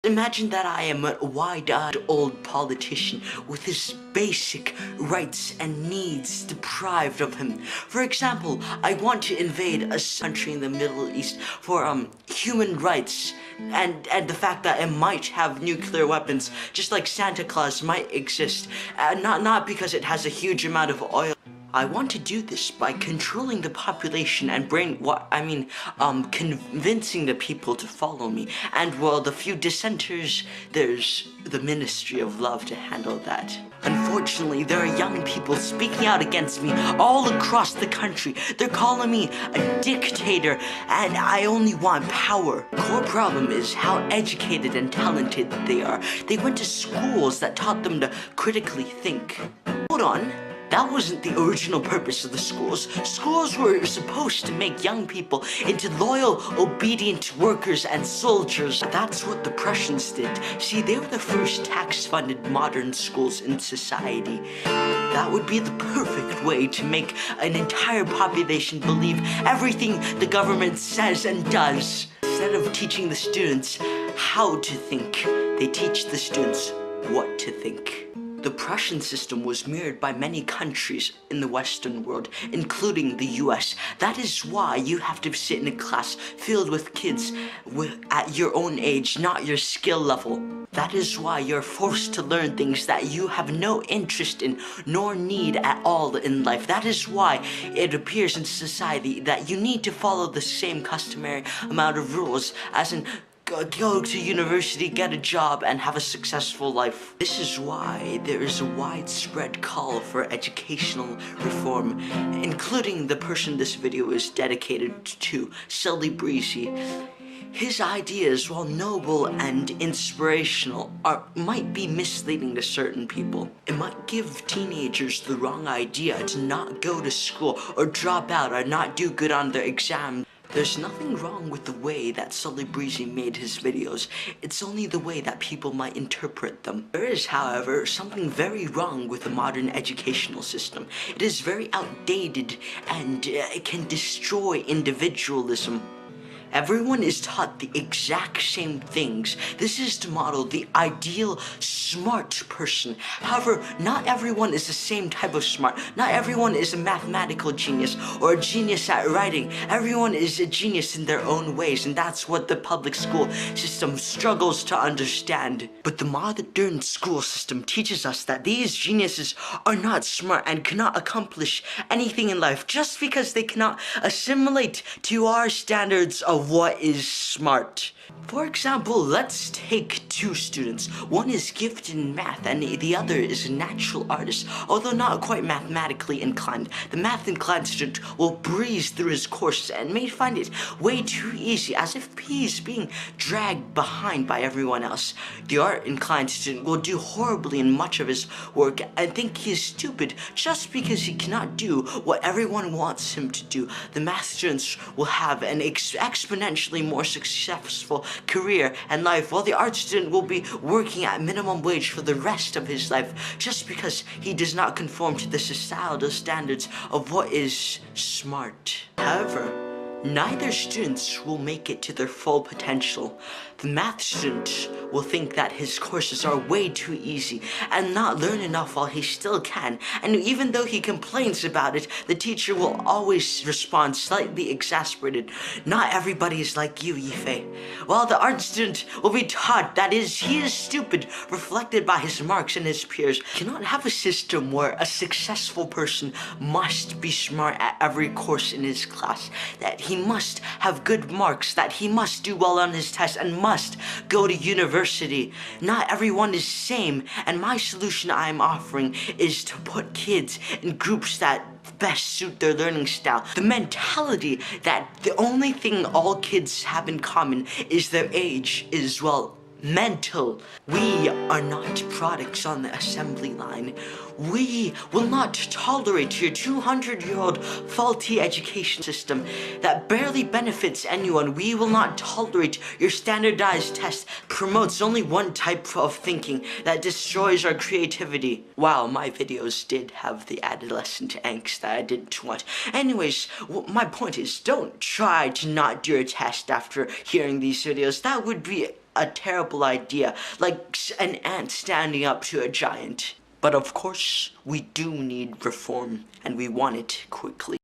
Imagine that I am a wide-eyed old politician with his basic rights and needs deprived of him. For example, I want to invade a country in the Middle East for human rights and the fact that it might have nuclear weapons, just like Santa Claus might exist, not because it has a huge amount of oil. I want to do this by controlling the population and convincing the people to follow me. And well, the few dissenters, there's the Ministry of Love to handle that. Unfortunately, there are young people speaking out against me all across the country. They're calling me a dictator, and I only want power. Core problem is how educated and talented they are. They went to schools that taught them to critically think. Hold on. That wasn't the original purpose of the schools. Schools were supposed to make young people into loyal, obedient workers and soldiers. That's what the Prussians did. See, they were the first tax-funded modern schools in society. That would be the perfect way to make an entire population believe everything the government says and does. Instead of teaching the students how to think, they teach the students what to think. The Prussian system was mirrored by many countries in the Western world, including the US. That is why you have to sit in a class filled with kids at your own age, not your skill level. That is why you're forced to learn things that you have no interest in nor need at all in life. That is why it appears in society that you need to follow the same customary amount of rules, as in go to university, get a job, and have a successful life. This is why there is a widespread call for educational reform, including the person this video is dedicated to, Sully Breezy. His ideas, while noble and inspirational, might be misleading to certain people. It might give teenagers the wrong idea to not go to school or drop out or not do good on their exams. There's nothing wrong with the way that Sully Breezy made his videos. It's only the way that people might interpret them. There is, however, something very wrong with the modern educational system. It is very outdated and it can destroy individualism. Everyone is taught the exact same things. This is to model the ideal smart person. However, not everyone is the same type of smart. Not everyone is a mathematical genius or a genius at writing. Everyone is a genius in their own ways, and that's what the public school system struggles to understand. But the modern school system teaches us that these geniuses are not smart and cannot accomplish anything in life just because they cannot assimilate to our standards of what is smart. For example, let's take two students. One is gifted in math and the other is a natural artist, although not quite mathematically inclined. The math inclined student will breeze through his courses and may find it way too easy, as if he is being dragged behind by everyone else. The art inclined student will do horribly in much of his work and think he is stupid just because he cannot do what everyone wants him to do. The math students will have an exponentially more successful career and life, while the art student will be working at minimum wage for the rest of his life just because he does not conform to the societal standards of what is smart. However, neither students will make it to their full potential. The math student will think that his courses are way too easy and not learn enough while he still can, and even though he complains about it, the teacher will always respond slightly exasperated. Not everybody is like you, Yifei. While the art student will be taught that he is stupid, reflected by his marks and his peers. You cannot have a system where a successful person must be smart at every course in his class, that he must have good marks, that he must do well on his tests, and must go to university. Not everyone is the same, and my solution I am offering is to put kids in groups that best suit their learning style. The mentality that the only thing all kids have in common is their age is, well, mental. We are not products on the assembly line. We will not tolerate your 200-year-old faulty education system that barely benefits anyone. We will not tolerate your standardized test promotes only one type of thinking that destroys our creativity. Wow, my videos did have the adolescent angst that I didn't want. Anyways, my point is, don't try to not do a test after hearing these videos. That would be a terrible idea, like an ant standing up to a giant. But of course, we do need reform, and we want it quickly.